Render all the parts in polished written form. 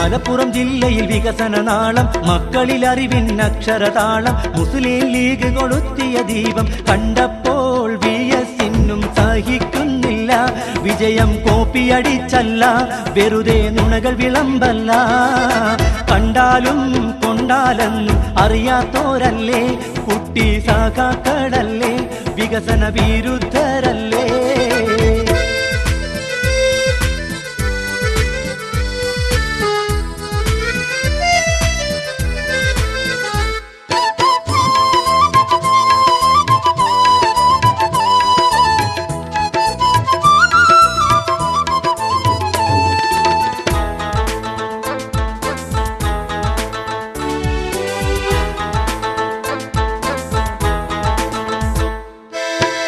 മലപ്പുറം ജില്ലയിൽ വികസന നാളം, മക്കളിൽ അറിവിൻ അക്ഷരതാളം, മുസ്ലിം ലീഗ് കൊളുത്തിയ ദീപം കണ്ടപ്പോൾ VS-നും സഹിക്കുന്നില്ല. വിജയം കോപ്പിയടിച്ചല്ല, വെറുതെ നുണകൾ വിളമ്പല്ല. കണ്ടാലും കൊണ്ടാലെന്നും അറിയാത്തോരല്ലേ, കുട്ടി സഖാക്കളല്ലേ, വികസന വിരുദ്ധരല്ലേ.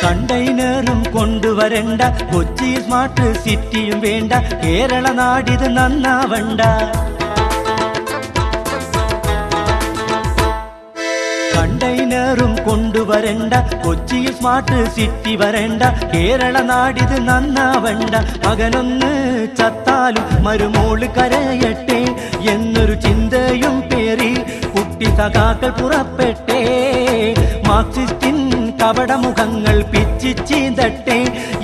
കണ്ടെയ്നറും കൊണ്ടുവരണ്ട, കൊച്ചി സ്മാർട്ട് സിറ്റിയും വേണ്ട, കേരള നാടിത് നന്നാവണ്ട. കണ്ടെയ്നറും കൊണ്ടുവരണ്ട, കൊച്ചി സ്മാർട്ട് സിറ്റി വരണ്ട, കേരള നാടിത് നന്നാവണ്ട. മകനൊന്ന് ചത്താലും മരുമോള് കരയട്ടെ എന്നൊരു ചിന്തയും പേറി കുട്ടി സഖാക്കൾ പുറപ്പെട്ടെ. മാർക്സിസ്റ്റിൻ കപടമുഖങ്ങൾ പിച്ചിച്ചീന്തട്ടെ,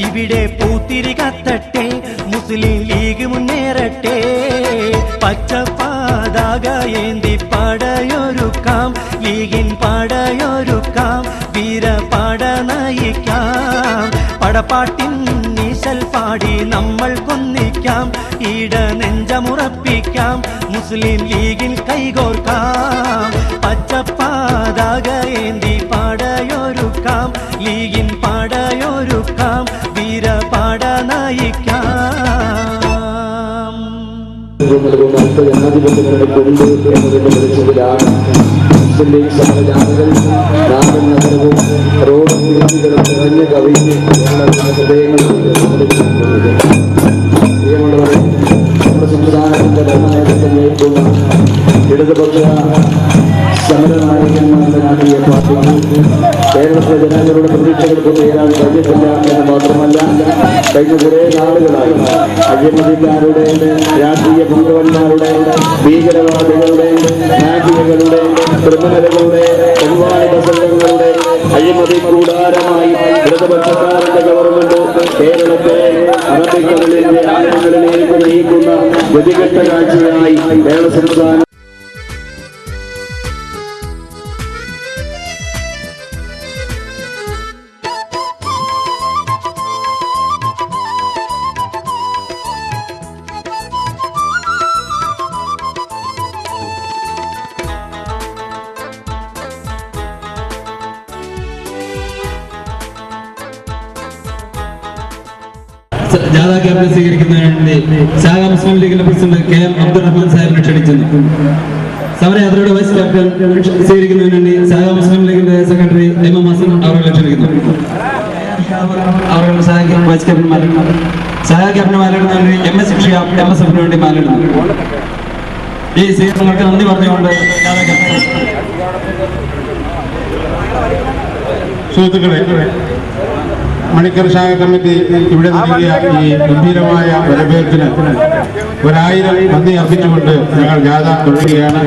ഇവിടെ പൂത്തിരി കത്തട്ടെ, മുസ്ലിം ലീഗ് മുന്നേറട്ടെ. പച്ചപ്പാതാക ഏന്തി പടയൊരുക്കാം, ലീഗിൻ പടയൊരുക്കാം, വീരപട നയിക്കാം. പടപ്പാട്ടിൻ നീശൽ പാടി നമ്മൾ കൊന്നിക്കാം, ഈട നെഞ്ചമുറപ്പിക്കാം, മുസ്ലിം ലീഗിൽ കൈകോർക്കാം. പച്ചപ്പാതാക ഏന്തി പടയൊരുക്കാം, ലീഗിൻ പടയൊരുക്കാം, വീരപട നയിക്കാം. ജനാധിപത്യങ്ങളുടെ കൊണ്ട് എന്നതിന്റെ വെളിച്ചത്തിലാണ് മുസ്ലിം ലീഗ് സമരജാഥകൾ നാടും നഗരവും റോഡും വീതികളും നിറഞ്ഞു കവിഞ്ഞ് ഹൃദയങ്ങൾ പ്രിയമുള്ളവരെ, നമ്മുടെ സംസ്ഥാനത്തിന്റെ ഭരണനേതൃത്വം വഹിക്കുന്ന ഇടതുപക്ഷ സമരനായകന്മാരുടെ രാഷ്ട്രീയ പാർട്ടിക്ക് കേരളത്തിലെ ജനങ്ങളുടെ പ്രതീക്ഷകൾക്ക് ഉയരാൻ കഴിഞ്ഞിട്ടില്ല എന്ന് മാത്രമല്ല, കഴിഞ്ഞ കുറേ നാളുകളായി അഴിമതിക്കാരുടെ, രാഷ്ട്രീയ ഭൂതവന്മാരുടെ, ഭീകരവാദികളുടെ, മാഫിയകളുടെ, ക്രിമിനലുകളുടെ, പെൺവാണിഭ സംഘങ്ങളുടെ അഴിമതി കൂടാരമായി ഇടതുപക്ഷക്കാരുടെ ഗവൺമെന്റ് കേരളത്തെ അറബിക്കടലിന്റെ ആഴങ്ങളിലേക്ക് നയിക്കുന്ന ഗതികെട്ട കാഴ്ചയായി കേരള സംസ്ഥാനം ജാഥ ക്യാമ്പിൽ സ്വീകരിക്കുന്നതിന് ശാഖ മുസ്ലിം ലീഗിന്റെ പ്രസിഡന്റ് KM അബ്ദുറഹ്മാൻ സാഹിബിനെ ക്ഷണിക്കുന്നു. സമരയാത്രയുടെ വൈസ് ക്യാപ്റ്റൻ സ്വീകരിക്കുന്നതിന് വേണ്ടി ശാഖ മുസ്ലിം ലീഗിന്റെ സെക്രട്ടറി MM ഹസൻ അവരെ ക്ഷണിക്കുന്നു. അവരുടെ വൈസ് ക്യാപ്റ്റന്മാരാണ് ശാഖ ക്യാപ്റ്റന്മാരിടുന്നതിന് വേണ്ടി MS ഷിഹാബ് MSFന് വേണ്ടി മാലിടുന്നു. ഈ സ്വീകരണങ്ങൾക്ക് നന്ദി പറഞ്ഞുകൊണ്ട് ജാഥ ക്യാപ്റ്റൻ. സുഹൃത്തുക്കളെ, മണിക്കർ ശാഖ കമ്മിറ്റി ഇവിടെ നൽകിയ ഈ ഗംഭീരമായ വരവേൽപ്പിന് 1000 നന്ദി അർപ്പിച്ചുകൊണ്ട് ഞങ്ങൾ ജാഥ തുടരുകയാണ്.